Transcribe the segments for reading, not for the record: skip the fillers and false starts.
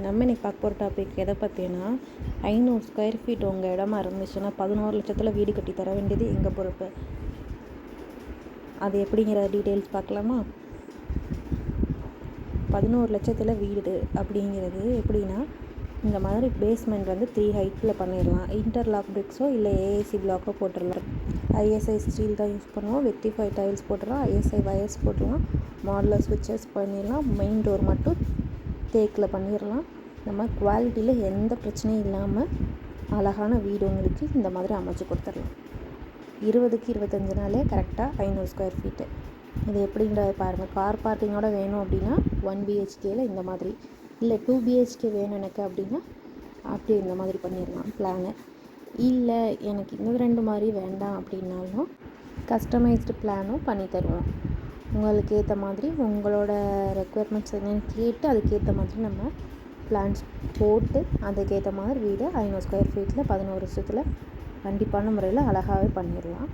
நம்ம இன்றைக்கி பார்க்க போகிற டாபிக் எதை பற்றினா 500 ஸ்கொயர் ஃபீட் உங்கள் இடமா இருந்துச்சுன்னா 11 லட்சத்தில் வீடு கட்டி தர வேண்டியது எங்கள் பொறுப்பு. அது எப்படிங்கிற டீட்டெயில்ஸ் பார்க்கலாமா? 11 லட்சத்தில் வீடு அப்படிங்கிறது எப்படின்னா, இந்த மாதிரி பேஸ்மெண்ட் வந்து 3 ஹைட்டில் பண்ணிடலாம். இன்டர்லாக் பிரிக்ஸோ இல்லை ஏஏசி பிளாக்கோ போட்டுடலாம். ஐஎஸ்ஐ ஸ்டீல் தான் யூஸ் பண்ணுவோம். வெக்டிஃபை டைல்ஸ் போட்டுடலாம். ஐஎஸ்ஐ வயர்ஸ் போட்டுடலாம். மாடலர் ஸ்விட்சஸ் பண்ணிடலாம். மெயின் டோர் மட்டும் தேக்கில் பண்ணிடலாம். நம்ம குவாலிட்டியில் எந்த பிரச்சனையும் இல்லாமல் அழகான வீடு உங்களுக்கு இந்த மாதிரி அமைச்சு கொடுத்துடலாம். 20க்கு 25 நாளே கரெக்டாக 500 ஸ்கொயர் ஃபீட்டு. இது எப்படின்றத பாருங்கள். கார் பார்க்கிங்கோட வேணும் அப்படின்னா 1 பிஹெச்கேயில் இந்த மாதிரி, இல்லை 2 பிஹெச்கே வேணும் எனக்கு அப்படின்னா அப்படி இந்த மாதிரி பண்ணிடலாம் பிளானு. இல்லை எனக்கு இந்த 2 மாதிரி வேண்டாம் அப்படின்னாலும் கஸ்டமைஸ்டு பிளானும் பண்ணி தருவோம். உங்களுக்கு ஏற்ற மாதிரி உங்களோட ரெக்குயர்மெண்ட்ஸ் என்னென்னு கேட்டு அதுக்கேற்ற மாதிரி நம்ம பிளான்ஸ் போட்டு அதுக்கேற்ற மாதிரி வீடு 500 ஸ்கொயர் ஃபீட்டில் 11 வருஷத்தில் கண்டிப்பான முறையில் அழகாகவே பண்ணிடலாம்.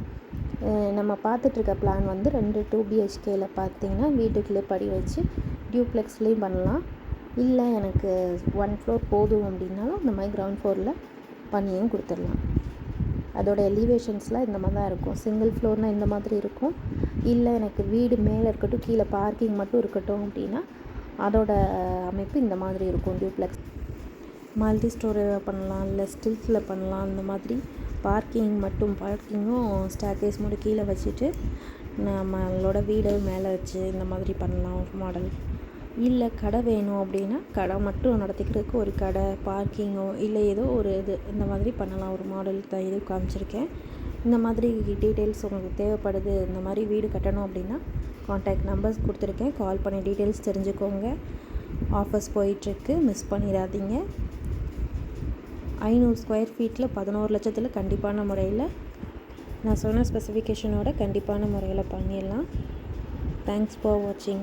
நம்ம பார்த்துட்ருக்க பிளான் வந்து 2 பிஹெச்கேயில் பார்த்திங்கன்னா வீட்டுக்குள்ளே படி வச்சு டியூப்ளெக்ஸ்லேயும் பண்ணலாம். இல்லை எனக்கு 1 ஃப்ளோர் போதும் அப்படின்னாலும் இந்த மாதிரி கிரவுண்ட் ஃப்ளோரில் பண்ணியும் கொடுத்துடலாம். அதோட எலிவேஷன்ஸ்லாம் இந்த மாதிரி தான் இருக்கும். சிங்கிள் ஃப்ளோர்னால் இந்த மாதிரி இருக்கும். இல்லை எனக்கு வீடு மேலே இருக்கட்டும் கீழே பார்க்கிங் மட்டும் இருக்கட்டும் அப்படின்னா அதோட அமைப்பு இந்த மாதிரி இருக்கும். டியூப்ளெக்ஸ் மல்டி ஸ்டோரே பண்ணலாம், இல்லை ஸ்டில்ஸில் பண்ணலாம். இந்த மாதிரி பார்க்கிங்கும் ஸ்டேர்கேஸ் மட்டும் கீழே வச்சுட்டு நம்மளோட வீடு மேலே வச்சு இந்த மாதிரி பண்ணலாம் ஒரு மாடல். இல்லை கடை வேணும் அப்படின்னா கடை மட்டும் நடத்திக்கிறதுக்கு ஒரு கடை, பார்க்கிங்கோ இல்லை ஏதோ ஒரு இது இந்த மாதிரி பண்ணலாம். ஒரு மாடல் தான் இது காமிச்சிருக்கேன். இந்த மாதிரி டீட்டெயில்ஸ் உங்களுக்கு தேவைப்படுது, இந்த மாதிரி வீடு கட்டணும் அப்படின்னா கான்டாக்ட் நம்பர்ஸ் கொடுத்துருக்கேன். கால் பண்ணி டீட்டெயில்ஸ் தெரிஞ்சுக்கோங்க. ஆஃபர்ஸ் போயிட்டுருக்கு, மிஸ் பண்ணிடாதீங்க. 500 ஸ்கொயர் ஃபீட்டில் 11 லட்சத்தில் கண்டிப்பான முறையில் நான் சொன்ன ஸ்பெசிஃபிகேஷனோட கண்டிப்பான முறையில் பண்ணிடலாம். தேங்க்ஸ் ஃபார் வாட்சிங்.